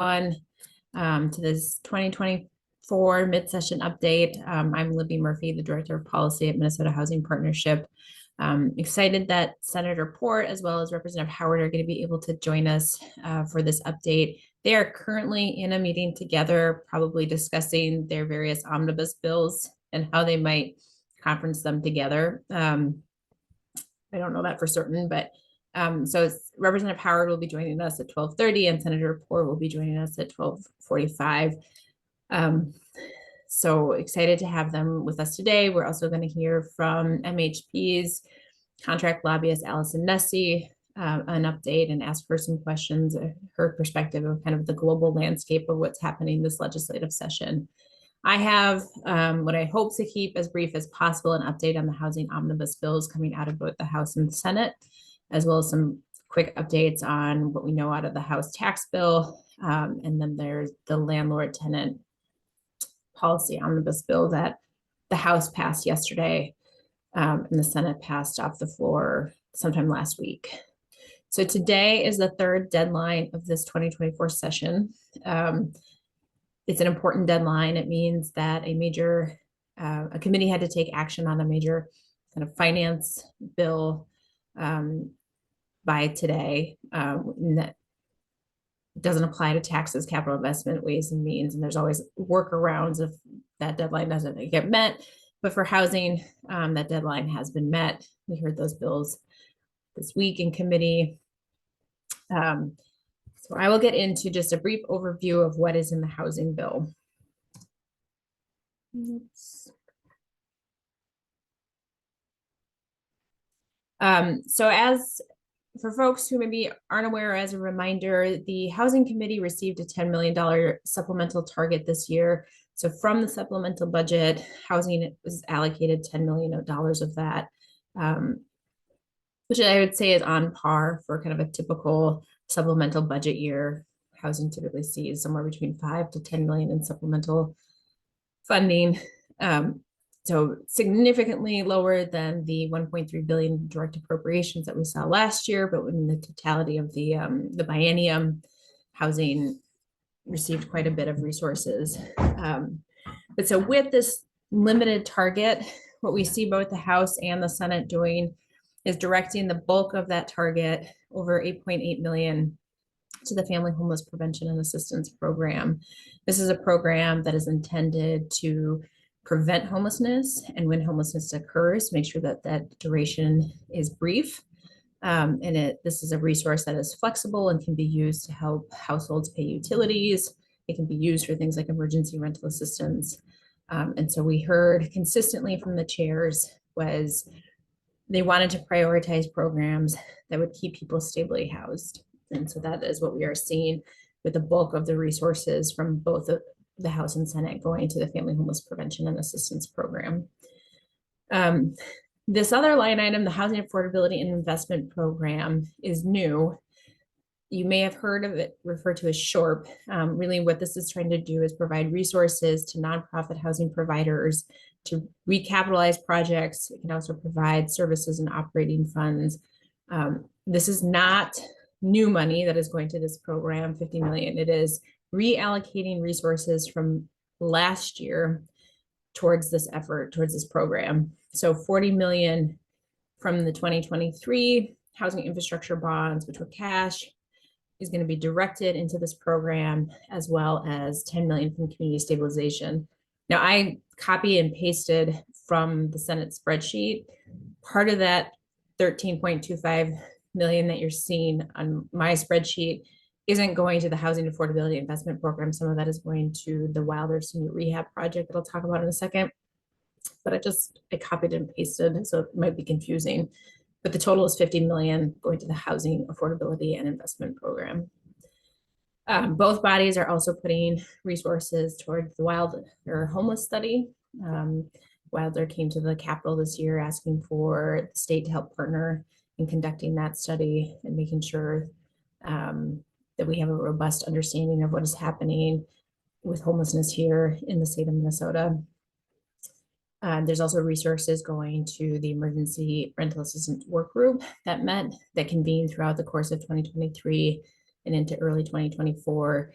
on to this 2024 mid-session update. I'm Libby Murphy, the Director of Policy at Minnesota Housing Partnership. Excited that Senator Port as well as Representative Howard are going to be able to join us for this update. They are currently in a meeting together, probably discussing their various omnibus bills and how they might conference them together. I don't know that for certain, but so Representative Howard will be joining us at 12:30 and Senator Port will be joining us at 12:45. So excited to have them with us today. We're also going to hear from MHP's contract lobbyist, Allison Nessie, an update and ask her some questions, her perspective of kind of the global landscape of what's happening this legislative session. I have what I hope to keep as brief as possible, an update on the housing omnibus bills coming out of both the House and the Senate, as well as some quick updates on what we know out of the House tax bill. And then there's the landlord tenant policy omnibus bill that the House passed yesterday and the Senate passed off the floor sometime last week. So today is the third deadline of this 2024 session. It's an important deadline. It means that a committee had to take action on a major kind of finance bill by today. That doesn't apply to taxes, capital investment, ways and means, and there's always workarounds if that deadline doesn't get met. But for housing, that deadline has been met. We heard those bills this week in committee. So I will get into just a brief overview of what is in the housing bill. So as for folks who maybe aren't aware, as a reminder, the Housing Committee received a $10 million supplemental target this year. So from the supplemental budget, housing was allocated $10 million of that, which I would say is on par for kind of a typical supplemental budget year. Housing typically sees somewhere between 5 to 10 million in supplemental funding. So significantly lower than the 1.3 billion direct appropriations that we saw last year, but in the totality of the biennium, housing received quite a bit of resources. But so with this limited target, what we see both the House and the Senate doing is directing the bulk of that target, over 8.8 million, to the Family Homeless Prevention and Assistance Program. This is a program that is intended to prevent homelessness, and when homelessness occurs, make sure that that duration is brief. This is a resource that is flexible and can be used to help households pay utilities. It can be used for things like emergency rental assistance. And so we heard consistently from the chairs was they wanted to prioritize programs that would keep people stably housed. And so that is what we are seeing with the bulk of the resources from both the House and Senate going to the Family Homeless Prevention and Assistance Program. This other line item, the Housing Affordability and Investment Program, is new. You may have heard of it referred to as SHORP. Really what this is trying to do is provide resources to nonprofit housing providers to recapitalize projects. It can also provide services and operating funds. This is not new money that is going to this program, 50 million. It is reallocating resources from last year towards this effort, towards this program. So 40 million from the 2023 housing infrastructure bonds, which were cash, is going to be directed into this program, as well as 10 million from community stabilization. Now I copy and pasted from the Senate spreadsheet. Part of that 13.25 million that you're seeing on my spreadsheet isn't going to the Housing Affordability Investment Program. Some of that is going to the Wilder Senior Rehab Project that I'll talk about in a second. But I copied and pasted, so it might be confusing. But the total is 50 million going to the Housing Affordability and Investment Program. Both bodies are also putting resources towards the Wilder homeless study. Wilder came to the Capitol this year asking for the state to help partner in conducting that study and making sure that we have a robust understanding of what is happening with homelessness here in the state of Minnesota. There's also resources going to the Emergency Rental Assistance Work Group that convened throughout the course of 2023 and into early 2024.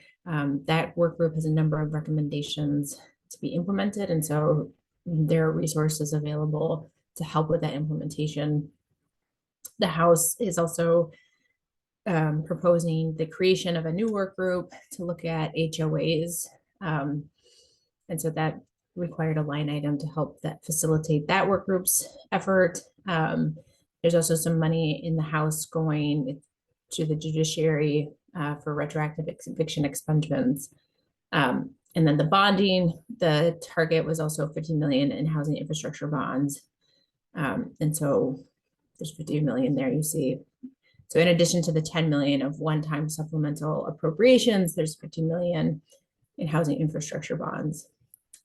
That work group has a number of recommendations to be implemented. And so there are resources available to help with that implementation. The House is also proposing the creation of a new work group to look at HOAs. And so that required a line item to help that facilitate that work group's effort. There's also some money in the House going to the judiciary for retroactive eviction expungements. And then the bonding, the target was also 50 million in housing infrastructure bonds. And so there's 50 million there, you see. So in addition to the 10 million of one-time supplemental appropriations, there's 50 million in housing infrastructure bonds.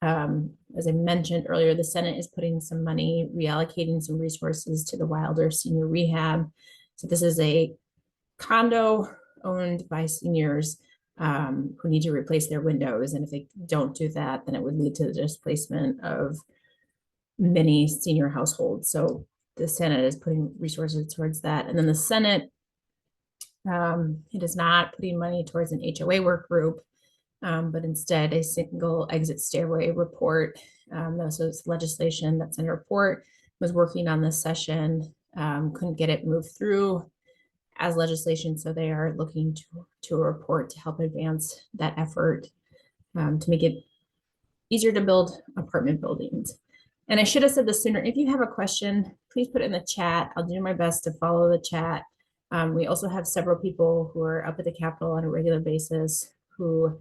As I mentioned earlier, the Senate is putting some money, reallocating some resources to the Wilder Senior Rehab. So this is a condo owned by seniors who need to replace their windows. And if they don't do that, then it would lead to the displacement of many senior households. So the Senate is putting resources towards that. And then the Senate, it is not putting money towards an HOA work group, but instead a single exit stairway report. This was legislation that Senator Port was working on this session, couldn't get it moved through as legislation. So they are looking to a report to help advance that effort to make it easier to build apartment buildings. And I should have said this sooner. If you have a question, please put it in the chat. I'll do my best to follow the chat. We also have several people who are up at the Capitol on a regular basis who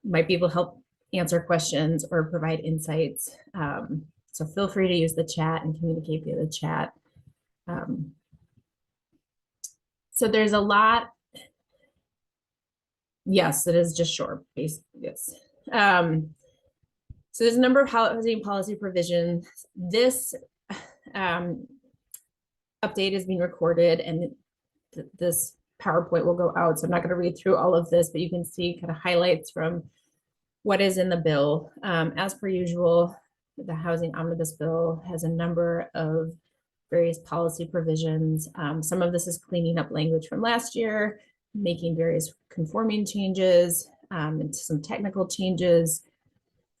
might be able to help answer questions or provide insights. So feel free to use the chat and communicate via the chat. So there's a lot. Yes, it is just short, basically, yes. So there's a number of housing policy provisions. This update is being recorded, and this PowerPoint will go out. So I'm not going to read through all of this, but you can see kind of highlights from what is in the bill. As per usual, the Housing Omnibus Bill has a number of various policy provisions. Some of this is cleaning up language from last year, making various conforming changes, and some technical changes.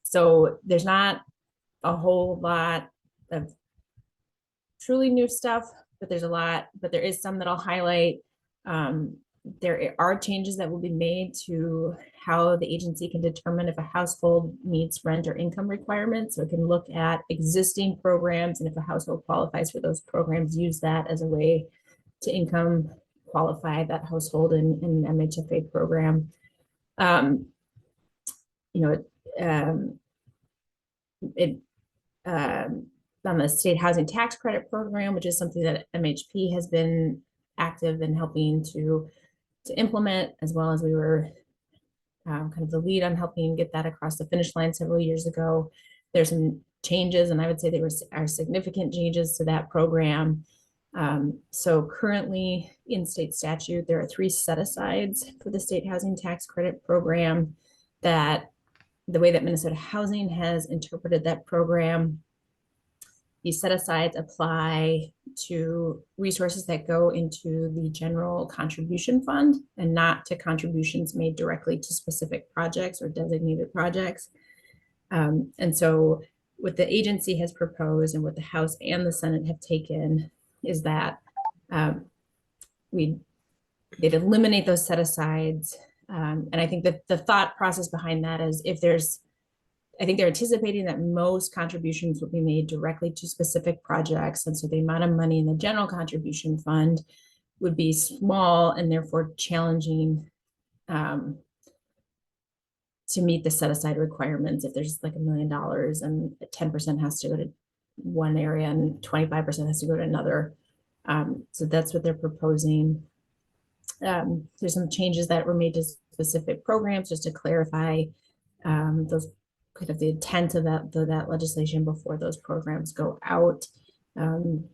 So there's not a whole lot of truly new stuff, but there's a lot, but there is some that I'll highlight. There are changes that will be made to how the agency can determine if a household meets rent or income requirements. So it can look at existing programs, and if a household qualifies for those programs, use that as a way to income qualify that household in an MHFA program. On the state housing tax credit program, which is something that MHP has been active in helping to implement, as well as we were kind of the lead on helping get that across the finish line several years ago. There's some changes, and I would say they are significant changes to that program. So currently in state statute, there are 3 set-asides for the state housing tax credit program. That the way that Minnesota Housing has interpreted that program, these set-asides apply to resources that go into the general contribution fund and not to contributions made directly to specific projects or designated projects. And so what the agency has proposed and what the House and the Senate have taken is that they'd eliminate those set-asides. And I think that the thought process behind that is I think they're anticipating that most contributions will be made directly to specific projects. And so the amount of money in the general contribution fund would be small and therefore challenging to meet the set-aside requirements. If there's like $1 million and 10% has to go to one area and 25% has to go to another. So that's what they're proposing. There's some changes that were made to specific programs just to clarify those kind of the intent of that legislation before those programs go out. And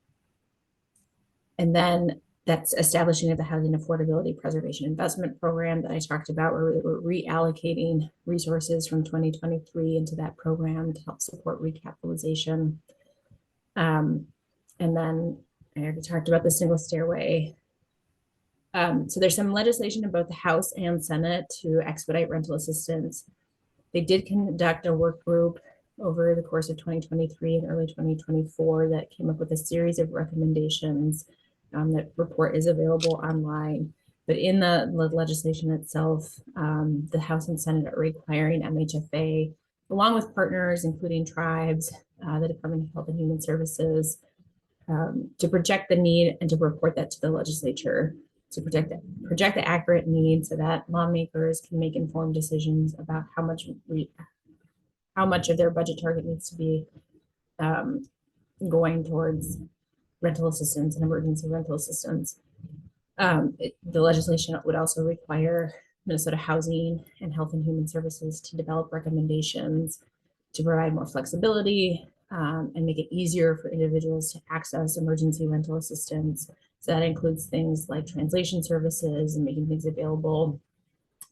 then that's establishing of the Housing Affordability Preservation Investment Program that I talked about, where we're reallocating resources from 2023 into that program to help support recapitalization. And then I already talked about the single stairway So there's some legislation in both the House and Senate to expedite rental assistance. They did conduct a work group over the course of 2023 and early 2024 that came up with a series of recommendations. That report is available online. But in the legislation itself, the House and Senate are requiring MHFA, along with partners, including tribes, the Department of Health and Human Services, to project the need and to report that to the legislature, to project the accurate need so that lawmakers can make informed decisions about how much of their budget target needs to be going towards rental assistance and emergency rental assistance. The legislation would also require Minnesota Housing and Health and Human Services to develop recommendations to provide more flexibility and make it easier for individuals to access emergency rental assistance. So that includes things like translation services and making things available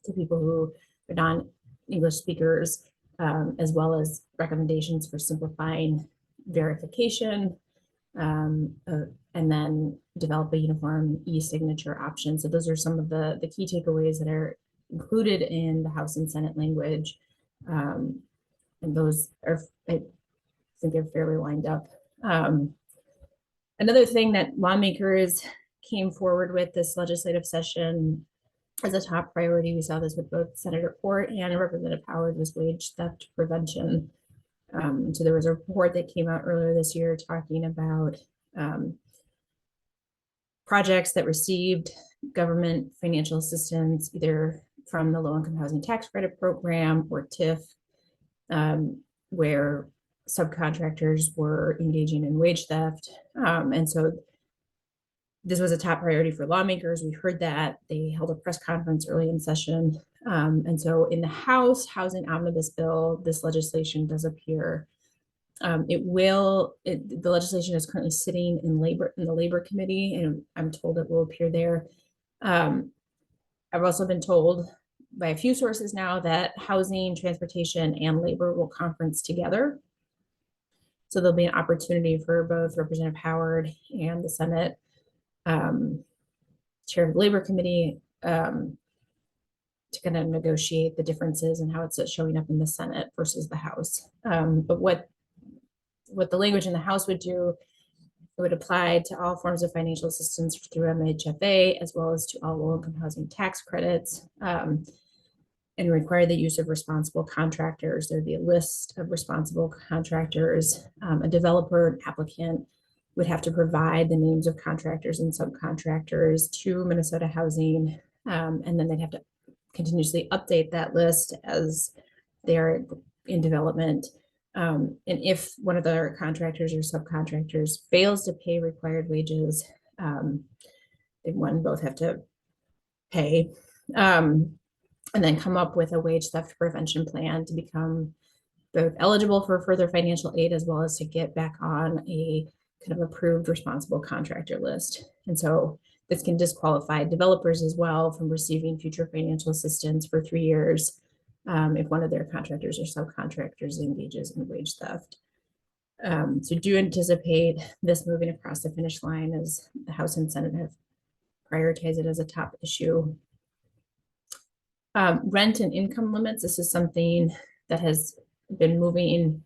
to people who are non-English speakers, as well as recommendations for simplifying verification, and then develop a uniform e-signature option. So those are some of the key takeaways that are included in the House and Senate language. And those are, I think, are fairly lined up. Another thing that lawmakers came forward with this legislative session as a top priority, we saw this with both Senator Port and Representative Howard, was wage theft prevention. So there was a report that came out earlier this year talking about projects that received government financial assistance, either from the Low-Income Housing Tax Credit Program or TIF, where subcontractors were engaging in wage theft. And so this was a top priority for lawmakers. We heard that. They held a press conference early in session. And so in the House Housing Omnibus Bill, this legislation does appear. The legislation is currently sitting in the Labor Committee, and I'm told it will appear there. I've also been told by a few sources now that housing, transportation, and labor will conference together. So there'll be an opportunity for both Representative Howard and the Senate chair of the Labor Committee to kind of negotiate the differences and how it's showing up in the Senate versus the House. But what the language in the House would do, it would apply to all forms of financial assistance through MHFA, as well as to all low-income housing tax credits, and require the use of responsible contractors. There'd be a list of responsible contractors. A developer, an applicant, would have to provide the names of contractors and subcontractors to Minnesota Housing, and then they'd have to continuously update that list as they're in development. And if one of the contractors or subcontractors fails to pay required wages, then both have to pay, and then come up with a wage theft prevention plan to become both eligible for further financial aid, as well as to get back on a kind of approved responsible contractor list. And so this can disqualify developers as well from receiving future financial assistance for 3 years if one of their contractors or subcontractors engages in wage theft. So do anticipate this moving across the finish line, as the House and Senate have prioritized it as a top issue. Rent and income limits. This is something that has been moving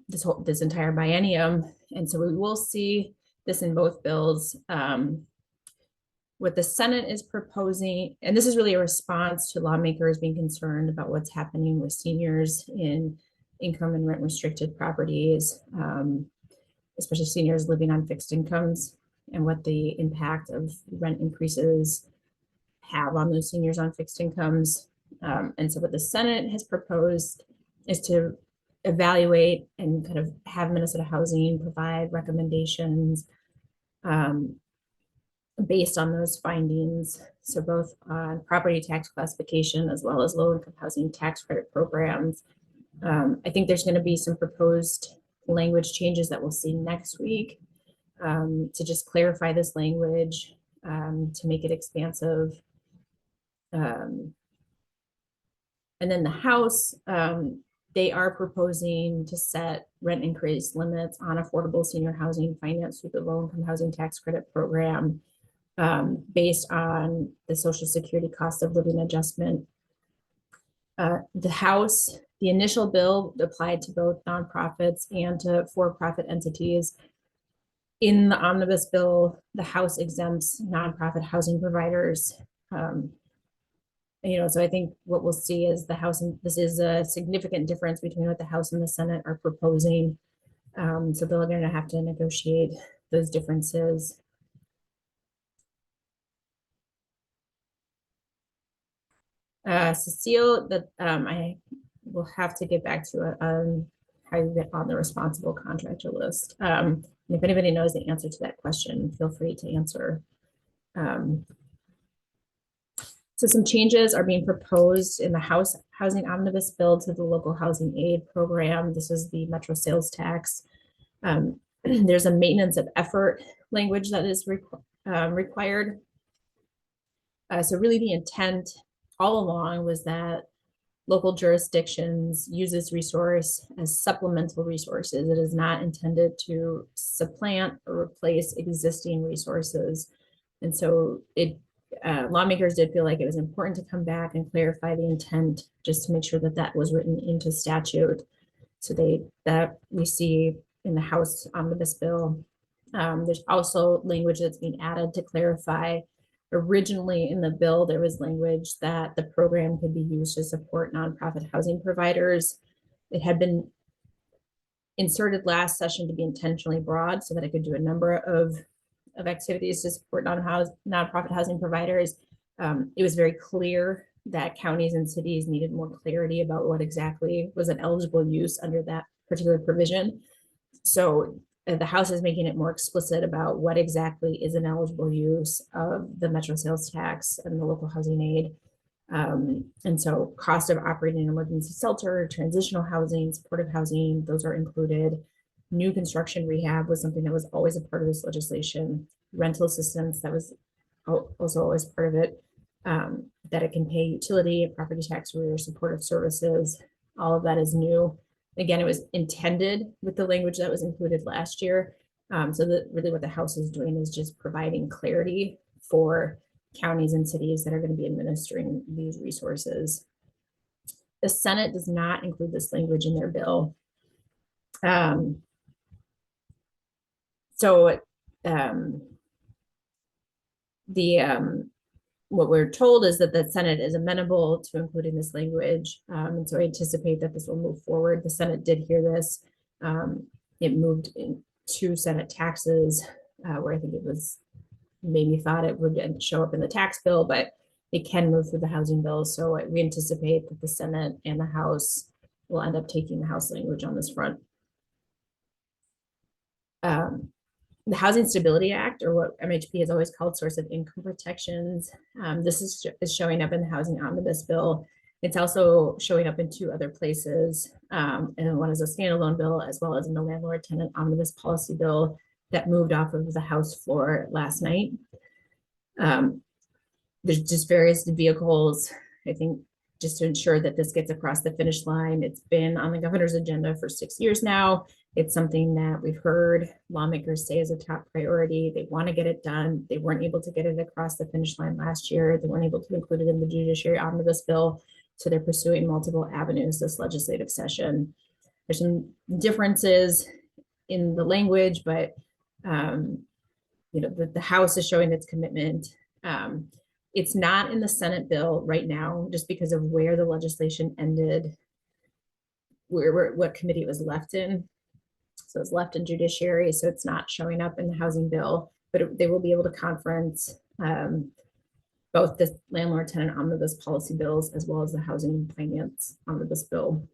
this entire biennium, and so we will see this in both bills. What the Senate is proposing, and this is really a response to lawmakers being concerned about what's happening with seniors in income and rent restricted properties, especially seniors living on fixed incomes, and what the impact of rent increases have on those seniors on fixed incomes. And so what the Senate has proposed is to evaluate and kind of have Minnesota Housing provide recommendations based on those findings. So both on property tax classification as well as low-income housing tax credit programs. I think there's going to be some proposed language changes that we'll see next week to just clarify this language, to make it expansive. And then the House, they are proposing to set rent increase limits on affordable senior housing financed through the low-income housing tax credit program. based on the Social Security cost of living adjustment. The initial bill applied to both nonprofits and to for-profit entities. In the omnibus bill, the House exempts nonprofit housing providers. So I think what we'll see is the House, and this is a significant difference between what the House and the Senate are proposing. So they're going to have to negotiate those differences. Cecile, that I will have to get back to how you get on the responsible contractor list. And if anybody knows the answer to that question, feel free to answer. So some changes are being proposed in the House Housing Omnibus Bill to the Local Housing Aid Program. This is the Metro Sales Tax. There's a maintenance of effort language that is required. So really the intent all along was that local jurisdictions use this resource as supplemental resources. It is not intended to supplant or replace existing resources. And so lawmakers did feel like it was important to come back and clarify the intent just to make sure that that was written into statute. So that we see in the House Omnibus Bill. There's also language that's being added to clarify. Originally in the bill, there was language that the program could be used to support nonprofit housing providers. It had been inserted last session to be intentionally broad so that it could do a number of activities to support nonprofit housing providers. It was very clear that counties and cities needed more clarity about what exactly was an eligible use under that particular provision. So the House is making it more explicit about what exactly is an eligible use of the Metro Sales Tax and the local housing aid. And so cost of operating an emergency shelter, transitional housing, supportive housing, those are included. New construction rehab was something that was always a part of this legislation. Rental assistance, that was also always part of it. That it can pay utility, property tax, or supportive services. All of that is new. Again, it was intended with the language that was included last year. So that really what the House is doing is just providing clarity for counties and cities that are going to be administering these resources. The Senate does not include this language in their bill. What we're told is that the Senate is amenable to including this language. And so I anticipate that this will move forward. The Senate did hear this. It moved into Senate taxes, where I think it was maybe thought it would show up in the tax bill, but it can move through the housing bill. So we anticipate that the Senate and the House will end up taking the House language on this front. The Housing Stability Act, or what MHP has always called source of income protections. This is showing up in the Housing Omnibus Bill. It's also showing up in two other places. And one is a standalone bill, as well as in the Landlord Tenant Omnibus Policy Bill that moved off of the House floor last night. There's just various vehicles, I think, just to ensure that this gets across the finish line. It's been on the governor's agenda for 6 years now. It's something that we've heard lawmakers say is a top priority. They want to get it done. They weren't able to get it across the finish line last year. They weren't able to include it in the Judiciary Omnibus Bill. So they're pursuing multiple avenues this legislative session. There's some differences in the language, but the House is showing its commitment. It's not in the Senate bill right now, just because of where the legislation ended, what committee it was left in. So it's left in Judiciary, so it's not showing up in the housing bill, but they will be able to conference both the Landlord Tenant Omnibus Policy Bills as well as the Housing Finance Omnibus Bill.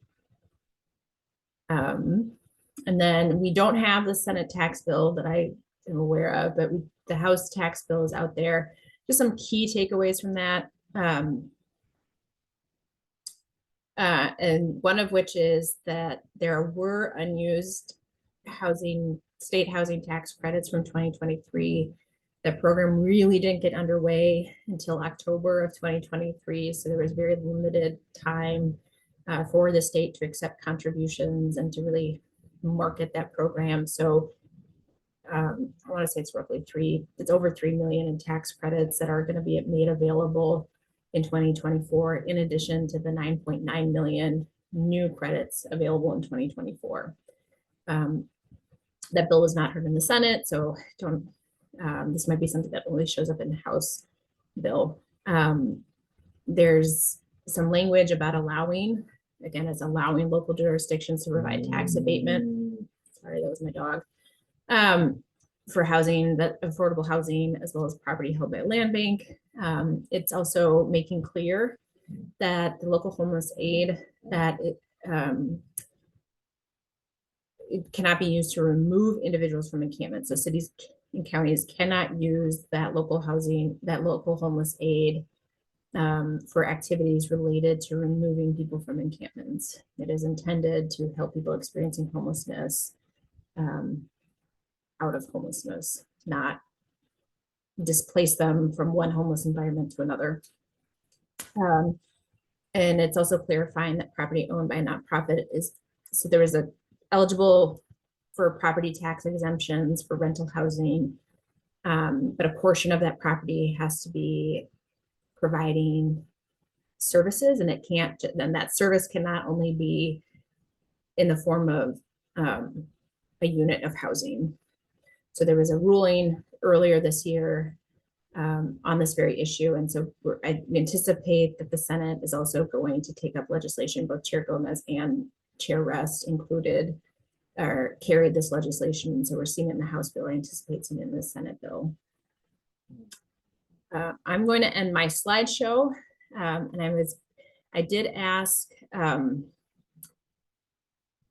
And then we don't have the Senate tax bill that I am aware of, but the House tax bill is out there. Just some key takeaways from that. And one of which is that there were unused state housing tax credits from 2023. That program really didn't get underway until October of 2023. So there was very limited time for the state to accept contributions and to really market that program. So I want to say it's it's over 3 million in tax credits that are going to be made available in 2024, in addition to the 9.9 million new credits available in 2024. That bill was not heard in the Senate, so this might be something that only shows up in the House bill. There's some language about allowing, again, it's allowing local jurisdictions to provide tax abatement. Sorry, that was my dog. For housing, that affordable housing, as well as property held by land bank. It's also making clear that the local homeless aid, that it cannot be used to remove individuals from encampment. So cities and counties cannot use that local housing, that local homeless aid for activities related to removing people from encampments. It is intended to help people experiencing homelessness out of homelessness, not displace them from one homeless environment to another. And it's also clarifying that property owned by a nonprofit is, so there is a eligible for property tax exemptions for rental housing, but a portion of that property has to be providing services, and it can't, then that service can not only be in the form of a unit of housing. So there was a ruling earlier this year on this very issue. And so I anticipate that the Senate is also going to take up legislation, both Chair Gomez and Chair Rest included or carried this legislation. So we're seeing it in the House bill. I anticipate seeing it in the Senate bill. I'm going to end my slideshow. And I did ask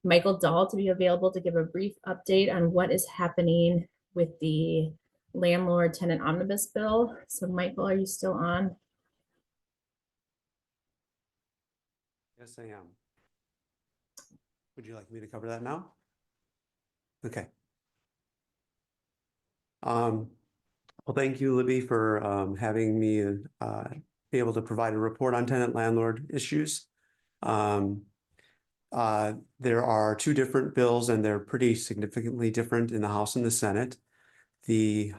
Michael Dahl to be available to give a brief update on what is happening with the landlord tenant omnibus bill. So Michael, are you still on? Yes, I am. Would you like me to cover that now? Okay. Well, thank you, Libby, for having me be able to provide a report on tenant landlord issues. There are two different bills, and they're pretty significantly different in the House and the Senate. The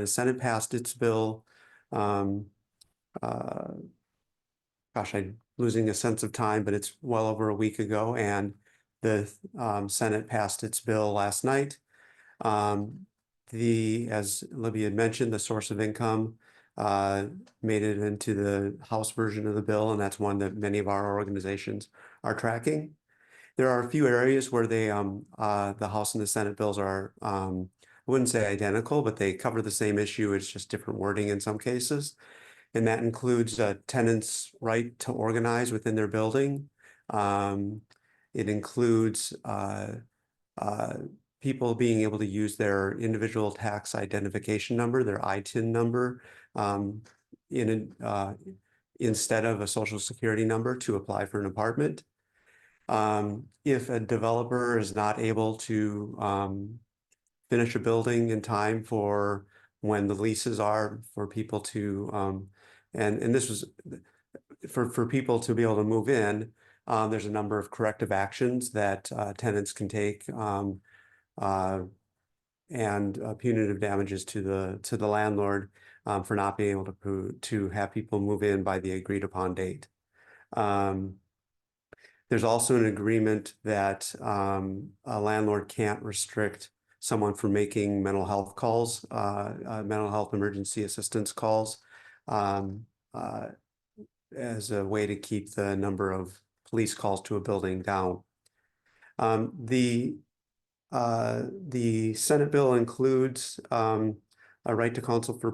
Senate passed its bill. Gosh, I'm losing a sense of time, but it's well over a week ago, and the Senate passed its bill last night. As Libby had mentioned, the source of income made it into the House version of the bill, and that's one that many of our organizations are tracking. There are a few areas where the House and the Senate bills are, I wouldn't say identical, but they cover the same issue. It's just different wording in some cases. And that includes tenants' right to organize within their building. It includes people being able to use their individual tax identification number, their ITIN number, instead of a social security number to apply for an apartment. If a developer is not able to finish a building in time for when the leases are for people to, and this was for people to be able to move in, there's a number of corrective actions that tenants can take, and punitive damages to the landlord for not being able to have people move in by the agreed upon date. There's also an agreement that a landlord can't restrict someone from making mental health calls, mental health emergency assistance calls, as a way to keep the number of police calls to a building down. The Senate bill includes a right to counsel for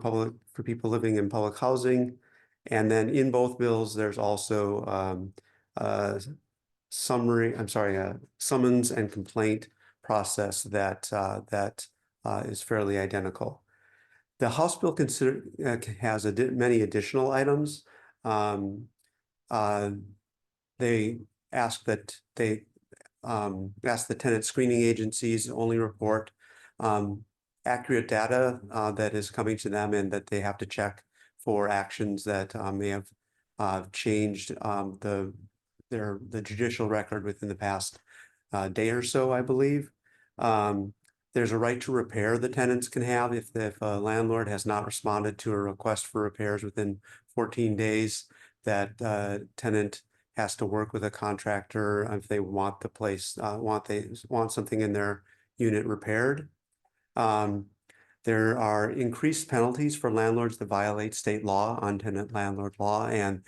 people living in public housing, and then in both bills there's also a summons and complaint process that is fairly identical. The House bill has many additional items. They ask that ask the tenant screening agencies only report accurate data that is coming to them, and that they have to check for actions that may have changed the judicial record within the past day or so, I believe. There's a right to repair the tenants can have if a landlord has not responded to a request for repairs within 14 days. That tenant has to work with a contractor if they want the place, want something in their unit repaired. There are increased penalties for landlords that violate state law on tenant landlord law, and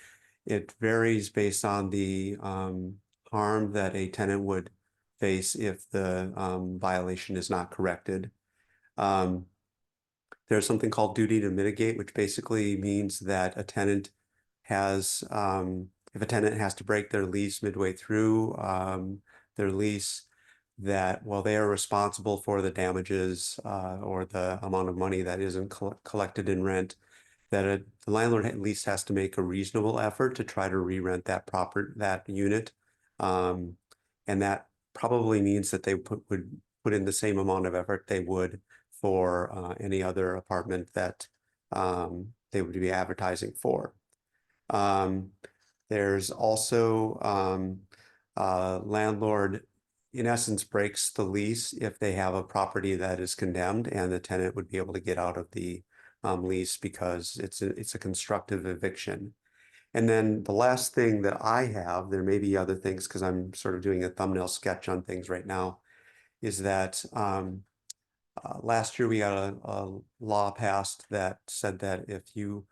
it varies based on the harm that a tenant would face if the violation is not corrected. There's something called duty to mitigate, which basically means that a tenant has, if a tenant has to break their lease midway through their lease, that while they are responsible for the damages or the amount of money that isn't collected in rent, that the landlord at least has to make a reasonable effort to try to re-rent that unit. And that probably means that they would put in the same amount of effort they would for any other apartment that they would be advertising for. There's also landlord, in essence, breaks the lease if they have a property that is condemned, and the tenant would be able to get out of the lease because it's a constructive eviction. And then the last thing that I have, there may be other things because I'm sort of doing a thumbnail sketch on things right now, is that last year we got a law passed that said that if you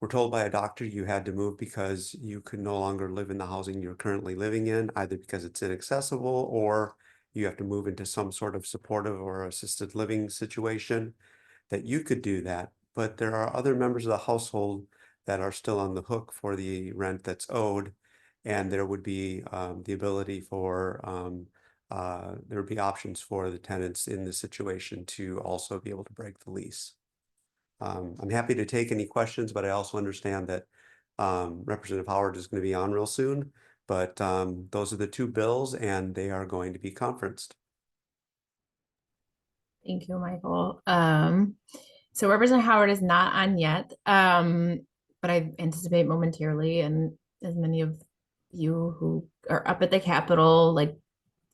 were told by a doctor you had to move because you could no longer live in the housing you're currently living in, either because it's inaccessible or you have to move into some sort of supportive or assisted living situation, that you could do that. But there are other members of the household that are still on the hook for the rent that's owed, and there would be the ability for there would be options for the tenants in this situation to also be able to break the lease. I'm happy to take any questions, but I also understand that Representative Howard is going to be on real soon. But those are the two bills, and they are going to be conferenced. Thank you, Michael. So Representative Howard is not on yet, but I anticipate momentarily, and as many of you who are up at the Capitol, like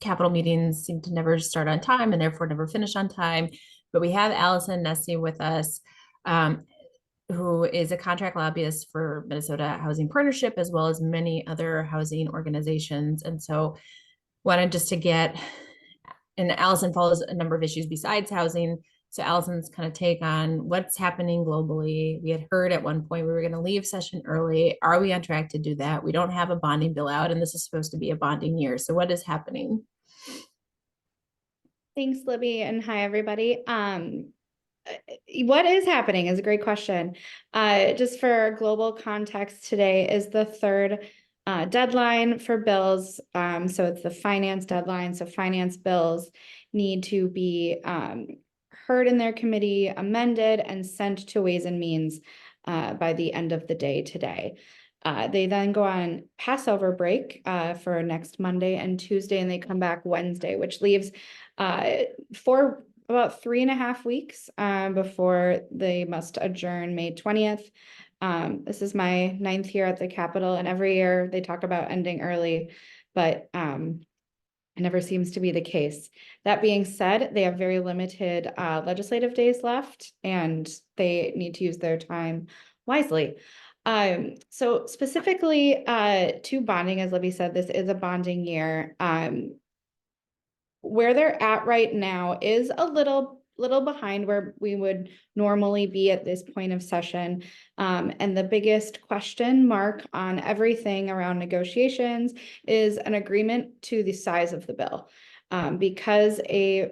Capitol meetings seem to never start on time and therefore never finish on time. But we have Allison Nessie with us, who is a contract lobbyist for Minnesota Housing Partnership, as well as many other housing organizations. And so wanted just to get, and Allison follows a number of issues besides housing. So Allison's kind of take on what's happening globally. We had heard at one point we were going to leave session early. Are we on track to do that? We don't have a bonding bill out, and this is supposed to be a bonding year. So what is happening? Thanks, Libby, and hi, everybody. What is happening is a great question. Just for global context, today is the third deadline for bills. So it's the finance deadline. So finance bills need to be heard in their committee, amended, and sent to Ways and Means by the end of the day today. They then go on Passover break for next Monday and Tuesday, and they come back Wednesday, which leaves for about 3.5 weeks before they must adjourn May 20th. This is my 9th year at the Capitol, and every year they talk about ending early, but it never seems to be the case. That being said, they have very limited legislative days left, and they need to use their time wisely. So specifically to bonding, as Libby said, this is a bonding year. Where they're at right now is a little behind where we would normally be at this point of session. And the biggest question mark on everything around negotiations is an agreement to the size of the bill. Because a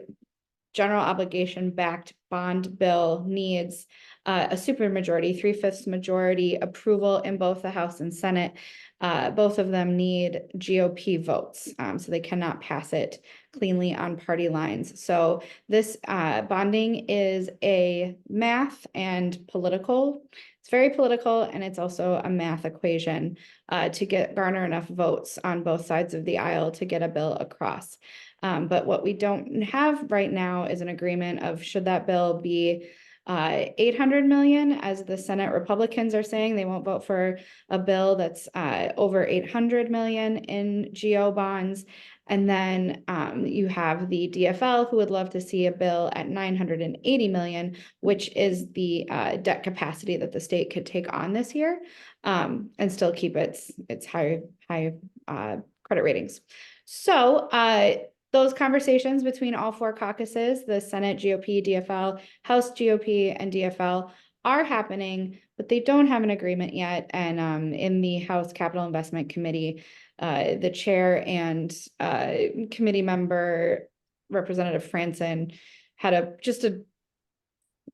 general obligation backed bond bill needs a supermajority, 3/5 majority approval in both the House and Senate. Both of them need GOP votes, so they cannot pass it cleanly on party lines. So this bonding is a math and political. It's very political, and it's also a math equation to garner enough votes on both sides of the aisle to get a bill across. But what we don't have right now is an agreement of should that bill be 800 million, as the Senate Republicans are saying. They won't vote for a bill that's over 800 million in GO bonds. And then you have the DFL who would love to see a bill at 980 million, which is the debt capacity that the state could take on this year, and still keep its high credit ratings. So those conversations between all four caucuses, the Senate GOP, DFL, House GOP, and DFL, are happening, but they don't have an agreement yet. And in the House Capital Investment Committee, the chair and committee member, Representative Franson, had just a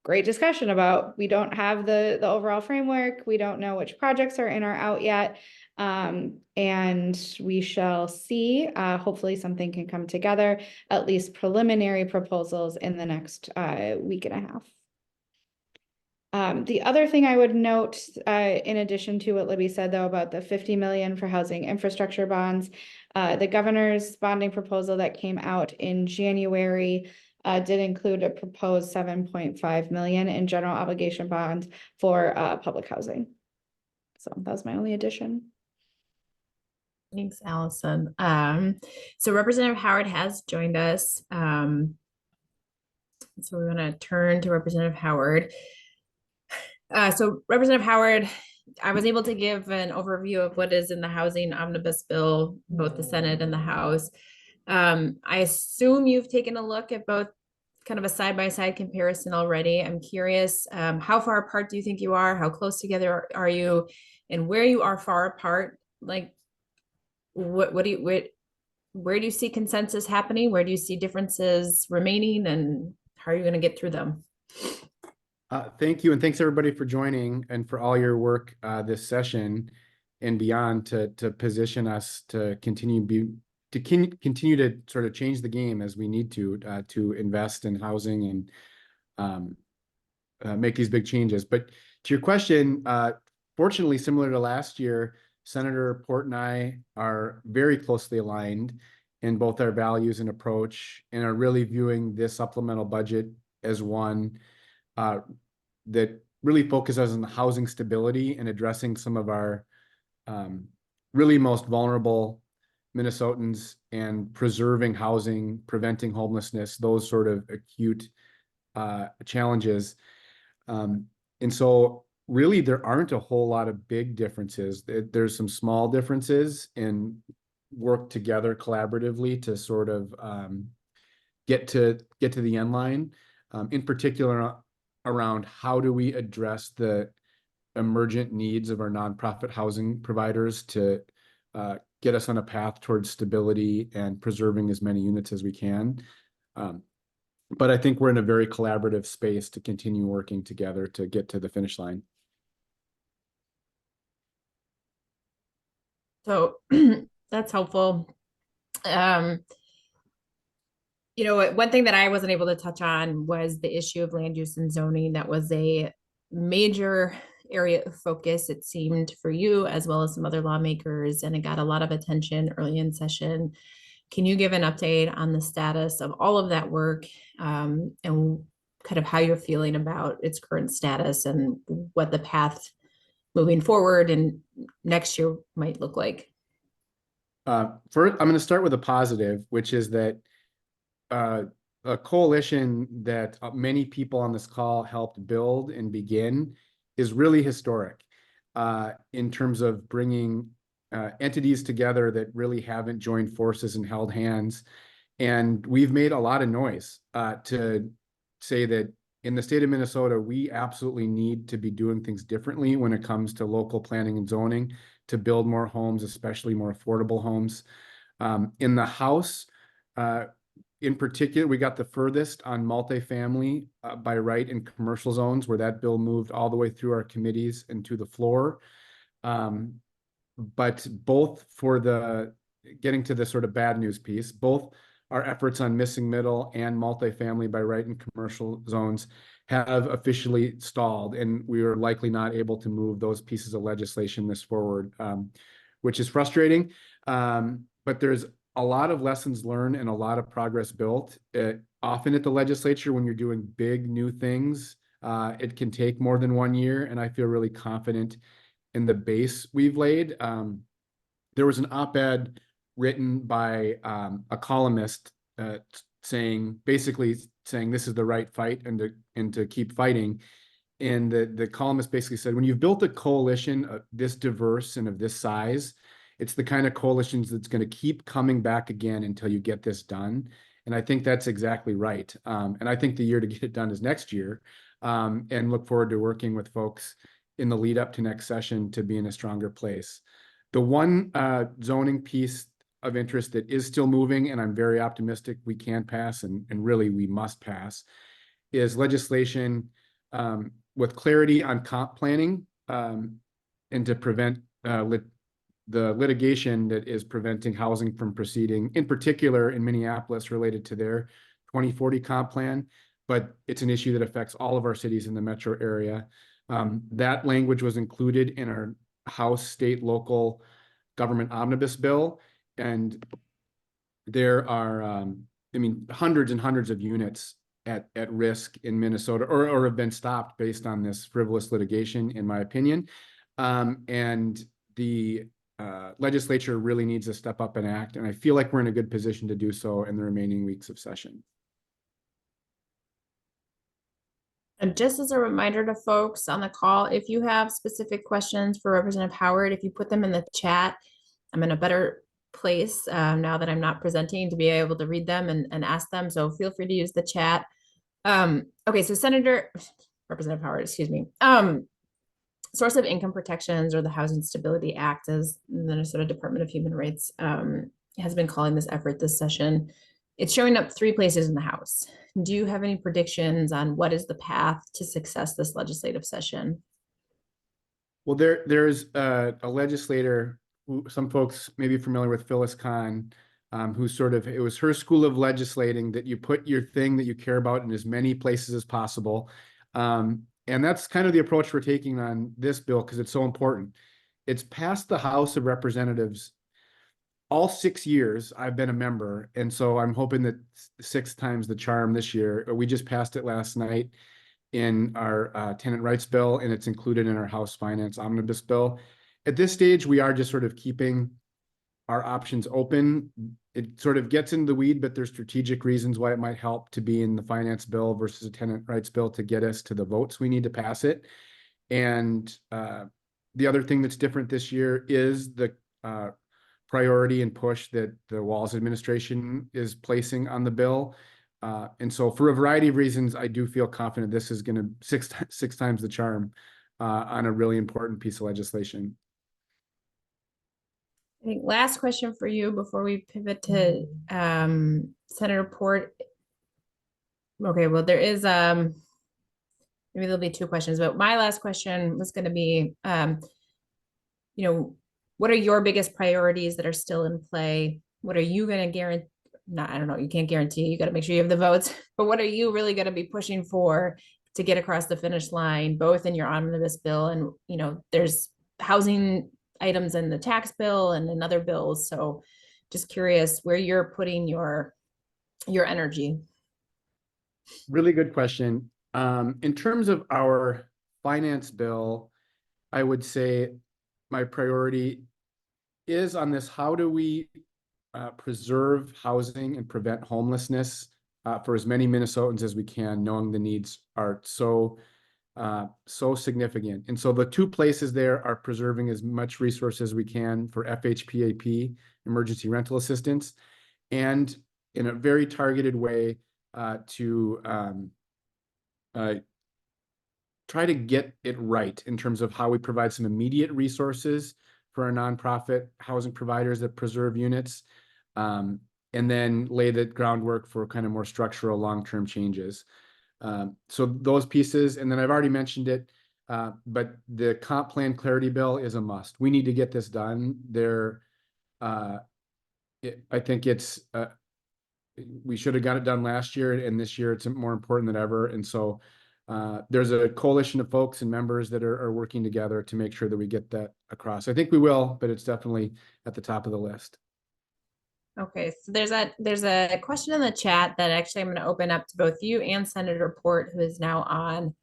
great discussion about, we don't have the overall framework. We don't know which projects are in or out yet. And we shall see. Hopefully something can come together, at least preliminary proposals in the next week and a half. The other thing I would note, in addition to what Libby said, though, about the 50 million for housing infrastructure bonds, the governor's bonding proposal that came out in January did include a proposed 7.5 million in general obligation bonds for public housing. So that was my only addition. Thanks, Allison. So Representative Howard has joined us. So we're going to turn to Representative Howard. So Representative Howard, I was able to give an overview of what is in the housing omnibus bill, both the Senate and the House. I assume you've taken a look at both, kind of a side-by-side comparison already. I'm curious, how far apart do you think you are? How close together are you? And where you are far apart, like where do you see consensus happening? Where do you see differences remaining? And how are you going to get through them? Thank you, and thanks everybody for joining and for all your work this session and beyond to position us to continue to sort of change the game as we need to invest in housing and make these big changes. But to your question, fortunately, similar to last year, Senator Port and I are very closely aligned in both our values and approach, and are really viewing this supplemental budget as one that really focuses on the housing stability and addressing some of our really most vulnerable Minnesotans and preserving housing, preventing homelessness, those sort of acute challenges. And so really there aren't a whole lot of big differences. There's some small differences in work together collaboratively to sort of get to the end line. In particular, around how do we address the emergent needs of our nonprofit housing providers to get us on a path towards stability and preserving as many units as we can. But I think we're in a very collaborative space to continue working together to get to the finish line. So that's helpful. You know, one thing that I wasn't able to touch on was the issue of land use and zoning. That was a major area of focus, it seemed, for you as well as some other lawmakers, and it got a lot of attention early in session. Can you give an update on the status of all of that work, and kind of how you're feeling about its current status and what the path moving forward and next year might look like? First, I'm going to start with a positive, which is that a coalition that many people on this call helped build and begin is really historic in terms of bringing entities together that really haven't joined forces and held hands. And we've made a lot of noise to say that in the state of Minnesota, we absolutely need to be doing things differently when it comes to local planning and zoning to build more homes, especially more affordable homes. In the House, in particular, we got the furthest on multifamily by right in commercial zones, where that bill moved all the way through our committees and to the floor. But both for the getting to the sort of bad news piece, both our efforts on missing middle and multifamily by right in commercial zones have officially stalled, and we are likely not able to move those pieces of legislation this forward, which is frustrating. But there's a lot of lessons learned and a lot of progress built. Often at the legislature, when you're doing big new things, it can take more than 1 year, and I feel really confident in the base we've laid. There was an op-ed written by a columnist basically saying this is the right fight and to keep fighting. And the columnist basically said, when you've built a coalition this diverse and of this size, it's the kind of coalitions that's going to keep coming back again until you get this done. And I think that's exactly right. And I think the year to get it done is next year. And look forward to working with folks in the lead up to next session to be in a stronger place. The one zoning piece of interest that is still moving, and I'm very optimistic we can pass, and really we must pass, is legislation with clarity on comp planning and to prevent the litigation that is preventing housing from proceeding, in particular in Minneapolis related to their 2040 comp plan. But it's an issue that affects all of our cities in the metro area. That language was included in our House, state, local government omnibus bill. And there are, hundreds and hundreds of units at risk in Minnesota or have been stopped based on this frivolous litigation, in my opinion. And the legislature really needs to step up and act. And I feel like we're in a good position to do so in the remaining weeks of session. And just as a reminder to folks on the call, if you have specific questions for Representative Howard, if you put them in the chat, I'm in a better place now that I'm not presenting to be able to read them and ask them. So feel free to use the chat. Okay, so Representative Howard, excuse me. Source of income protections, or the Housing Stability Act, as the Minnesota Department of Human Rights has been calling this effort this session. It's showing up 3 places in the House. Do you have any predictions on what is the path to success this legislative session? Well, there's a legislator who some folks may be familiar with, Phyllis Kahn, who it was her school of legislating that you put your thing that you care about in as many places as possible. And that's kind of the approach we're taking on this bill because it's so important. It's passed the House of Representatives all 6 years I've been a member. And so I'm hoping that 6 times the charm this year. We just passed it last night in our tenant rights bill, and it's included in our House Finance Omnibus bill. At this stage, we are just sort of keeping our options open. It sort of gets into the weed, but there's strategic reasons why it might help to be in the finance bill versus a tenant rights bill to get us to the votes we need to pass it. And the other thing that's different this year is the priority and push that the Walz administration is placing on the bill. And so for a variety of reasons, I do feel confident this is going to six times the charm on a really important piece of legislation. I think last question for you before we pivot to Senator Port. Okay, well, there is maybe there'll be 2 questions, but my last question was going to be, what are your biggest priorities that are still in play? What are you going to guarantee? I don't know, you can't guarantee, you got to make sure you have the votes, but what are you really going to be pushing for to get across the finish line, both in your omnibus bill and, there's housing items in the tax bill and in other bills. So just curious where you're putting your energy. Really good question. In terms of our finance bill, I would say my priority is on this: how do we preserve housing and prevent homelessness for as many Minnesotans as we can, knowing the needs are so significant. And so the 2 places there are preserving as much resource as we can for FHPAP, emergency rental assistance, and in a very targeted way to try to get it right in terms of how we provide some immediate resources for our nonprofit housing providers that preserve units, and then lay the groundwork for kind of more structural long-term changes. So those pieces, and then I've already mentioned it, but the comp plan clarity bill is a must. We need to get this done. I think we should have got it done last year, and this year it's more important than ever. And so there's a coalition of folks and members that are working together to make sure that we get that across. I think we will, but it's definitely at the top of the list. Okay, so there's a question in the chat that actually I'm going to open up to both you and Senator Port, who is now on.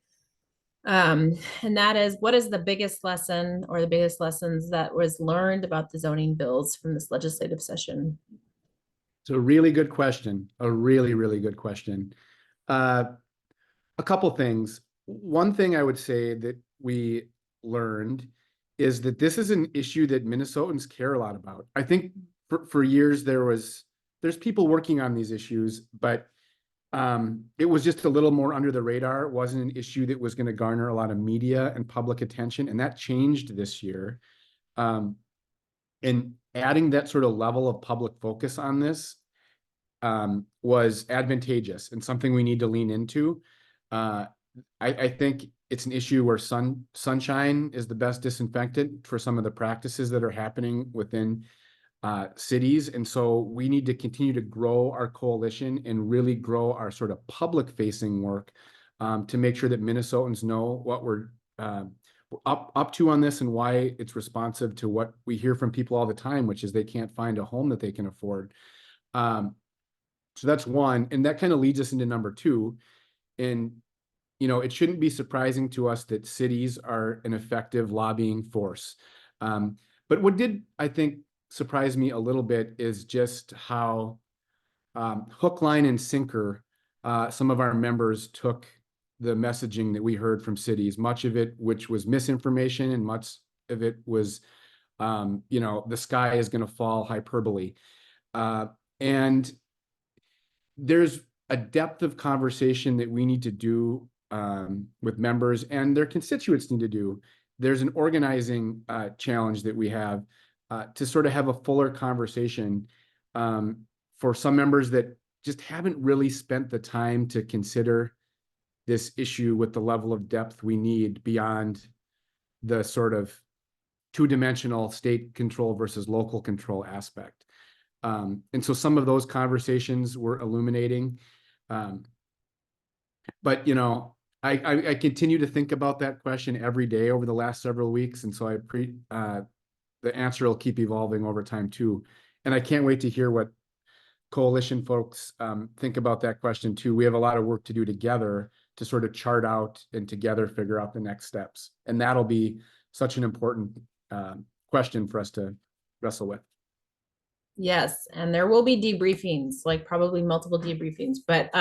And that is, what is the biggest lesson or the biggest lessons that was learned about the zoning bills from this legislative session? It's a really good question, a really, really good question. A couple things. One thing I would say that we learned is that this is an issue that Minnesotans care a lot about. I think for years there's people working on these issues, but it was just a little more under the radar. It wasn't an issue that was going to garner a lot of media and public attention, and that changed this year. And adding that sort of level of public focus on this was advantageous and something we need to lean into. I think it's an issue where sunshine is the best disinfectant for some of the practices that are happening within cities. And so we need to continue to grow our coalition and really grow our sort of public facing work to make sure that Minnesotans know what we're up to on this and why it's responsive to what we hear from people all the time, which is they can't find a home that they can afford. So that's one. And that kind of leads us into number two. And, you know, it shouldn't be surprising to us that cities are an effective lobbying force. But what did, I think, surprise me a little bit is just how hook, line, and sinker some of our members took the messaging that we heard from cities, much of it which was misinformation and much of it was, you know, the sky is going to fall hyperbole. And there's a depth of conversation that we need to do with members and their constituents need to do. There's an organizing challenge that we have to sort of have a fuller conversation for some members that just haven't really spent the time to consider this issue with the level of depth we need beyond the sort of two-dimensional state control versus local control aspect. And so some of those conversations were illuminating. But, you know, I continue to think about that question every day over the last several weeks. And so the answer will keep evolving over time too. And I can't wait to hear what coalition folks think about that question too. We have a lot of work to do together to sort of chart out and together figure out the next steps. And that'll be such an important question for us to wrestle with. Yes, and there will be debriefings, like probably multiple debriefings. But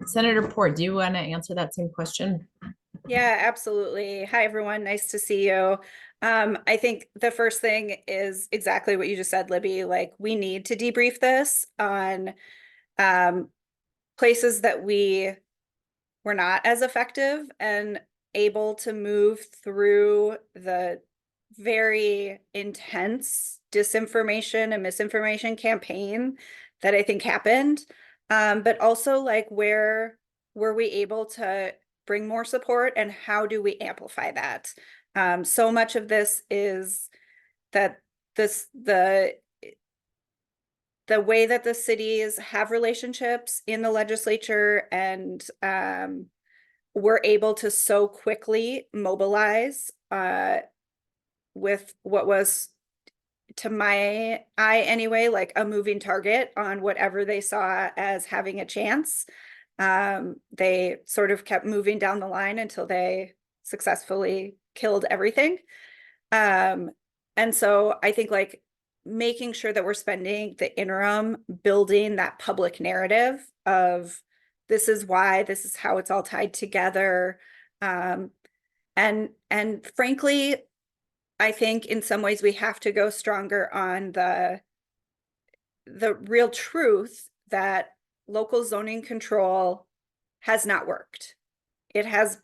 Senator Port, do you want to answer that same question? Yeah, absolutely. Hi, everyone. Nice to see you. I think the first thing is exactly what you just said, Libby. Like, we need to debrief this on places that we were not as effective and able to move through the very intense disinformation and misinformation campaign that I think happened. But also, like, where were we able to bring more support and how do we amplify that? So much of this is that the way that the cities have relationships in the legislature and we're able to so quickly mobilize with what was, to my eye anyway, like a moving target on whatever they saw as having a chance. They sort of kept moving down the line until they successfully killed everything. And so I think, like, making sure that we're spending the interim building that public narrative of this is why, this is how it's all tied together. And frankly, I think in some ways we have to go stronger on the real truth that local zoning control has not worked. It has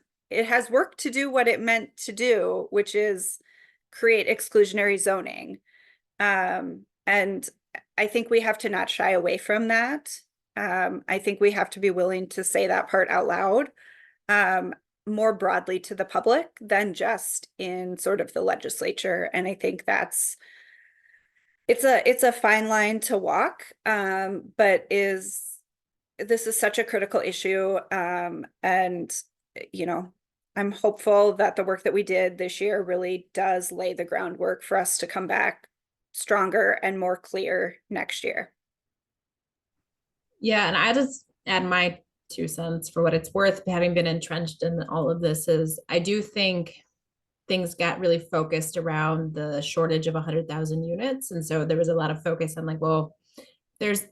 worked to do what it meant to do, which is create exclusionary zoning. And I think we have to not shy away from that. I think we have to be willing to say that part out loud, more broadly to the public than just in sort of the legislature. And I think it's a fine line to walk, but this is such a critical issue. And, you know, I'm hopeful that the work that we did this year really does lay the groundwork for us to come back stronger and more clear next year. Yeah, and I just add my 2 cents for what it's worth, having been entrenched in all of this, is I do think things got really focused around the shortage of 100,000 units. And so there was a lot of focus on like, well, there's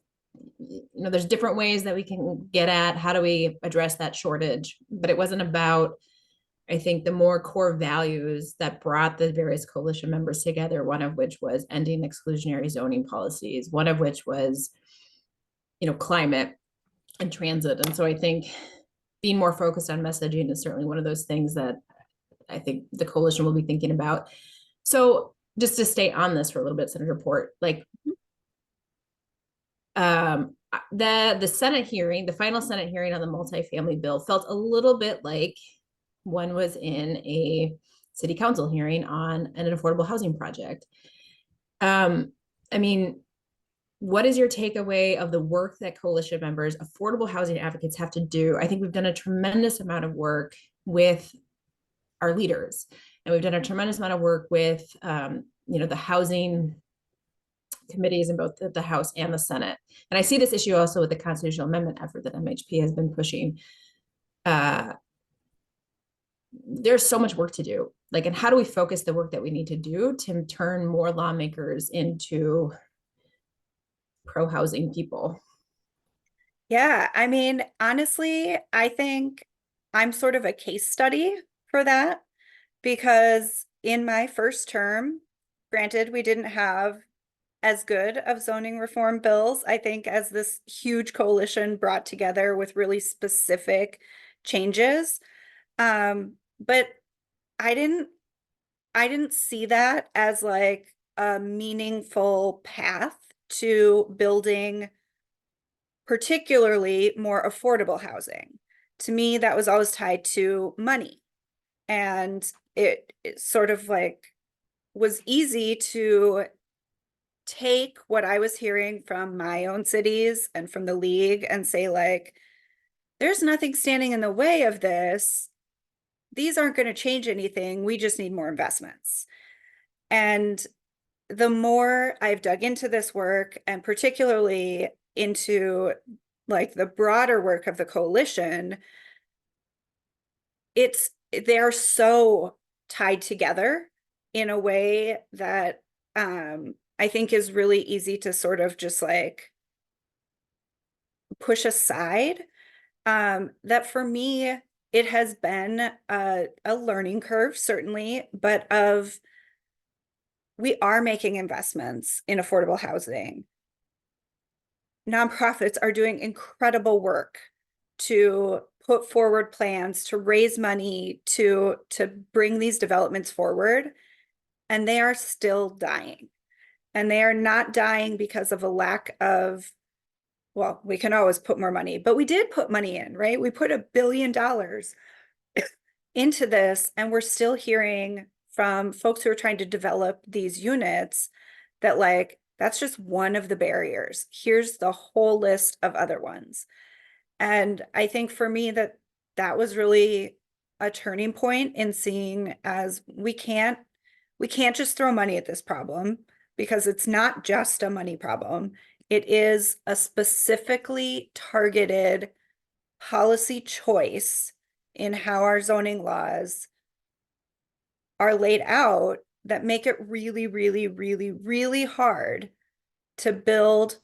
there's different ways that we can get at how do we address that shortage, but it wasn't about, I think, the more core values that brought the various coalition members together, one of which was ending exclusionary zoning policies, one of which was, climate and transit. And so I think being more focused on messaging is certainly one of those things that I think the coalition will be thinking about. So just to stay on this for a little bit, Senator Port, like the Senate hearing, the final Senate hearing on the multifamily bill felt a little bit like one was in a city council hearing on an affordable housing project. I mean, what is your takeaway of the work that coalition members, affordable housing advocates have to do? I think we've done a tremendous amount of work with our leaders, and we've done a tremendous amount of work with, the housing committees in both the House and the Senate. And I see this issue also with the constitutional amendment effort that MHP has been pushing. There's so much work to do. Like, and how do we focus the work that we need to do to turn more lawmakers into pro-housing people? Yeah, I mean, honestly, I think I'm sort of a case study for that, because in my first term, granted, we didn't have as good of zoning reform bills, I think, as this huge coalition brought together with really specific changes. But I didn't see that as like a meaningful path to building particularly more affordable housing. To me, that was always tied to money. And it sort of like was easy to take what I was hearing from my own cities and from the league and say, like, there's nothing standing in the way of this. These aren't going to change anything. We just need more investments. And the more I've dug into this work, and particularly into like the broader work of the coalition, they're so tied together in a way that I think is really easy to sort of just like push aside. That for me, it has been a learning curve, certainly, but we are making investments in affordable housing. Nonprofits are doing incredible work to put forward plans, to raise money, to bring these developments forward, and they are still dying. And they are not dying because of a lack of, well, we can always put more money, but we did put money in, right? We put $1 billion into this, and we're still hearing from folks who are trying to develop these units that like, that's just one of the barriers. Here's the whole list of other ones. And I think for me that was really a turning point in seeing as we can't just throw money at this problem, because it's not just a money problem. It is a specifically targeted policy choice in how our zoning laws are laid out that make it really, really, really, really hard to build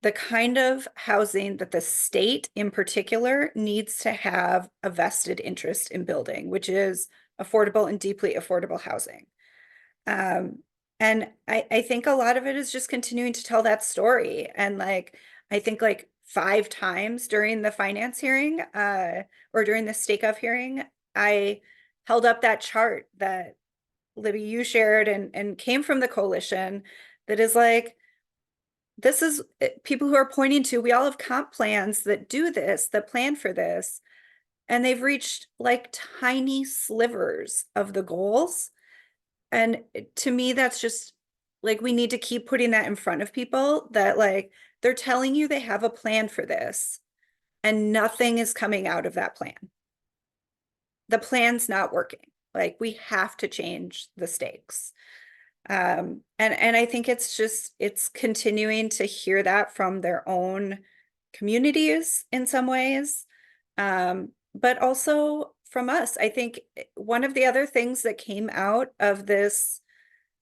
the kind of housing that the state in particular needs to have a vested interest in building, which is affordable and deeply affordable housing. And I think a lot of it is just continuing to tell that story. And like, I think like 5 times during the finance hearing, or during the stake-off hearing, I held up that chart that Libby, you shared and came from the coalition, that is like, this is people who are pointing to, we all have comp plans that do this, that plan for this, and they've reached like tiny slivers of the goals. And to me, that's just like, we need to keep putting that in front of people, that like, they're telling you they have a plan for this and nothing is coming out of that plan. The plan's not working. Like, we have to change the stakes. And I think it's continuing to hear that from their own communities in some ways, but also from us. I think one of the other things that came out of this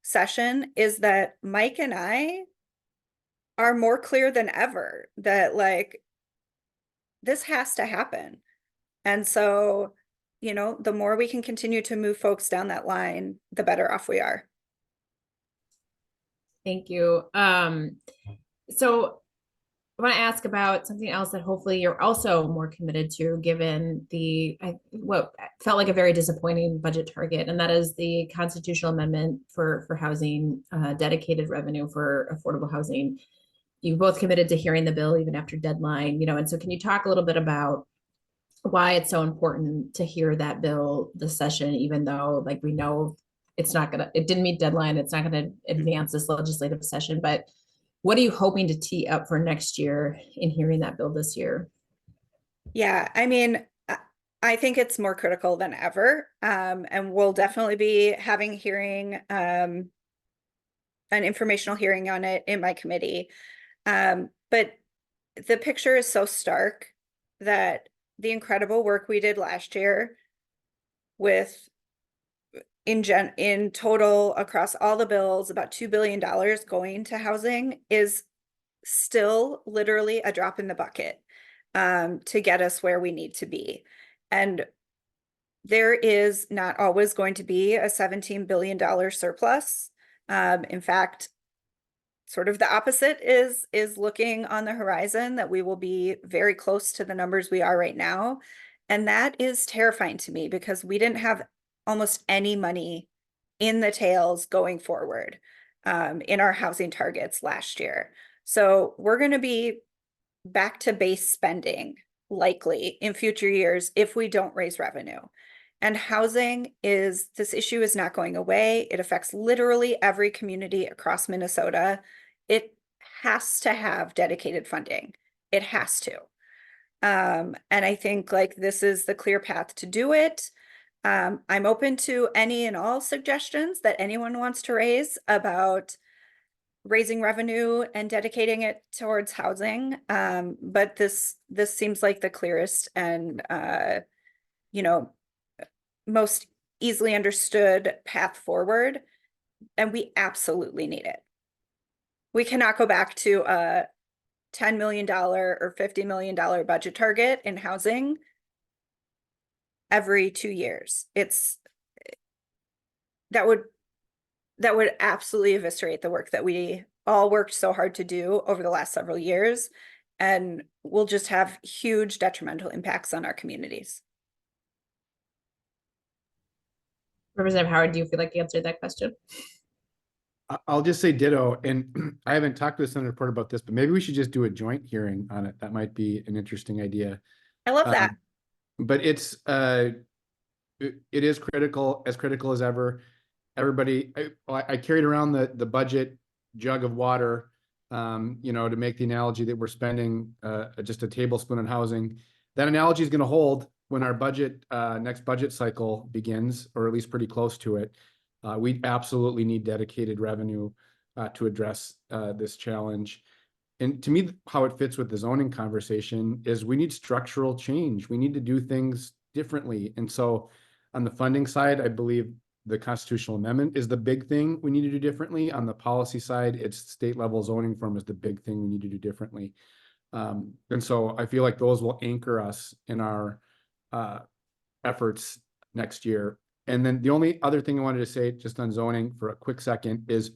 session is that Mike and I are more clear than ever that like this has to happen. And so, you know, the more we can continue to move folks down that line, the better off we are. Thank you. So I want to ask about something else that hopefully you're also more committed to, given what felt like a very disappointing budget target, and that is the constitutional amendment for housing, dedicated revenue for affordable housing. You both committed to hearing the bill even after deadline, and so can you talk a little bit about why it's so important to hear that bill this session, even though like we know it didn't meet deadline, it's not gonna advance this legislative session, but what are you hoping to tee up for next year in hearing that bill this year? Yeah, I mean, I think it's more critical than ever. And we'll definitely be having an informational hearing on it in my committee. But the picture is so stark that the incredible work we did last year with in total across all the bills, about $2 billion going to housing is still literally a drop in the bucket to get us where we need to be. And there is not always going to be a $17 billion surplus. In fact, sort of the opposite is looking on the horizon, that we will be very close to the numbers we are right now. And that is terrifying to me because we didn't have almost any money in the tails going forward in our housing targets last year. So we're going to be back to base spending likely in future years if we don't raise revenue. And this issue is not going away. It affects literally every community across Minnesota. It has to have dedicated funding. It has to. And I think like this is the clear path to do it. I'm open to any and all suggestions that anyone wants to raise about raising revenue and dedicating it towards housing. But this seems like the clearest and most easily understood path forward. And we absolutely need it. We cannot go back to a $10 million or $50 million budget target in housing every 2 years. That would absolutely eviscerate the work that we all worked so hard to do over the last several years, and will just have huge detrimental impacts on our communities. Representative Howard, do you feel like you answered that question? I'll just say ditto, and I haven't talked to the Senator Port about this, but maybe we should just do a joint hearing on it. That might be an interesting idea. I love that. But it is critical as ever. Everybody, I carried around the budget jug of water, to make the analogy that we're spending just a tablespoon on housing. That analogy is going to hold when our next budget cycle begins, or at least pretty close to it. We absolutely need dedicated revenue to address this challenge. And to me, how it fits with the zoning conversation is we need structural change. We need to do things differently. And so on the funding side, I believe the constitutional amendment is the big thing we need to do differently. On the policy side, it's state level zoning reform is the big thing we need to do differently. And so I feel like those will anchor us in our efforts next year. And then the only other thing I wanted to say just on zoning for a quick second is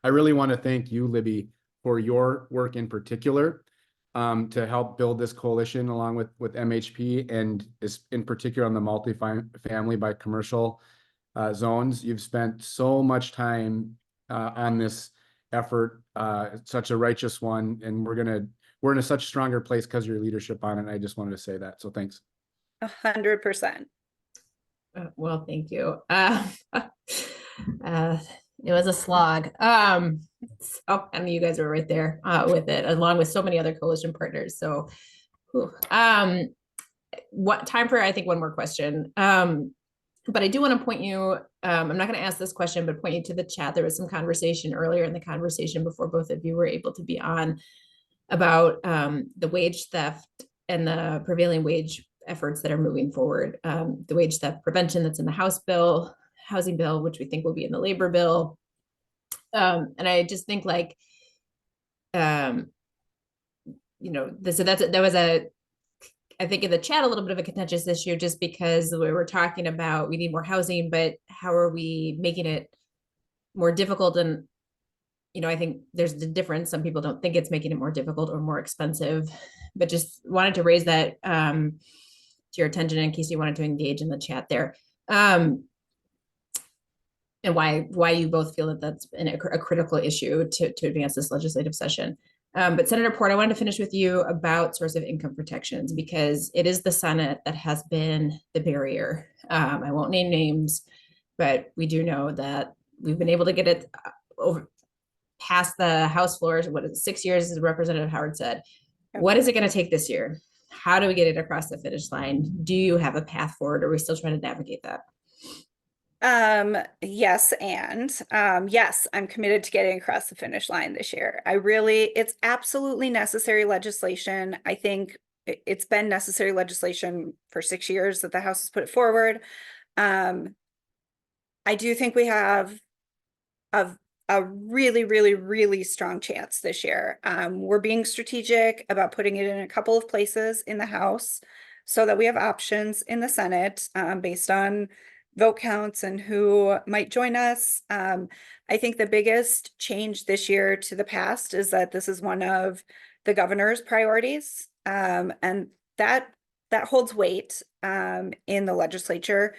I really want to thank you, Libby, for your work in particular to help build this coalition along with MHP, and in particular on the multifamily by commercial zones. You've spent so much time on this effort, such a righteous one, and we're in a such stronger place because of your leadership on it. And I just wanted to say that. So thanks. 100%. Well, thank you. It was a slog. And you guys were right there with it, along with so many other coalition partners. So, what time for, I think, one more question. But I do want to point you, I'm not going to ask this question, but point you to the chat. There was some conversation earlier in the conversation before both of you were able to be on about the wage theft and the prevailing wage efforts that are moving forward. The wage theft prevention that's in the House bill, housing bill, which we think will be in the labor bill. And I just think like, so that was I think in the chat, a little bit of a contentious issue, just because we were talking about we need more housing, but how are we making it more difficult? And, I think there's the difference. Some people don't think it's making it more difficult or more expensive, but just wanted to raise that to your attention in case you wanted to engage in the chat there. And why you both feel that that's a critical issue to advance this legislative session. But Senator Port, I wanted to finish with you about source of income protections, because it is the Senate that has been the barrier. I won't name names, but we do know that we've been able to get it over past the House floors. What is it, 6 years, as Representative Howard said. What is it going to take this year? How do we get it across the finish line? Do you have a path forward? Or are we still trying to navigate that? Yes, yes, I'm committed to getting across the finish line this year. It's absolutely necessary legislation. I think it's been necessary legislation for 6 years that the House has put it forward. I do think we have a really, really, really strong chance this year. We're being strategic about putting it in a couple of places in the House so that we have options in the Senate based on vote counts and who might join us. I think the biggest change this year to the past is that this is one of the governor's priorities, and that holds weight in the legislature.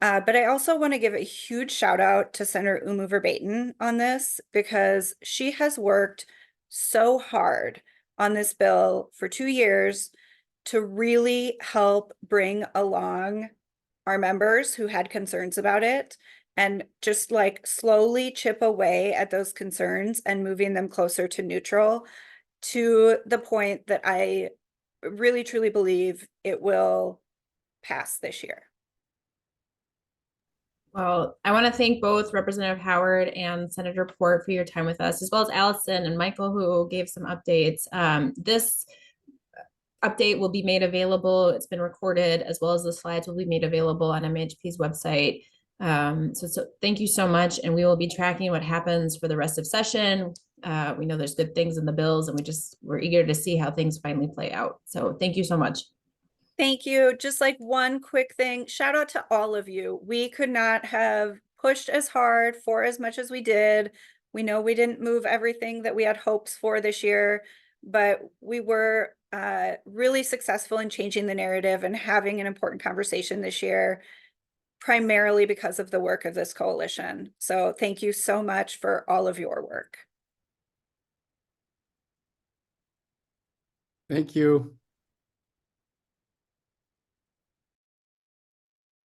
But I also want to give a huge shout out to Senator Umu Verbatim on this, because she has worked so hard on this bill for 2 years to really help bring along our members who had concerns about it, and just like slowly chip away at those concerns and moving them closer to neutral, to the point that I really truly believe it will pass this year. Well, I want to thank both Representative Howard and Senator Port for your time with us, as well as Allison and Michael, who gave some updates. This update will be made available. It's been recorded, as well as the slides will be made available on MHP's website. So thank you so much. And we will be tracking what happens for the rest of session. We know there's good things in the bills, and we're eager to see how things finally play out. So thank you so much. Thank you. Just like one quick thing, shout out to all of you. We could not have pushed as hard for as much as we did. We know we didn't move everything that we had hopes for this year, but we were really successful in changing the narrative and having an important conversation this year, primarily because of the work of this coalition. So thank you so much for all of your work. Thank you.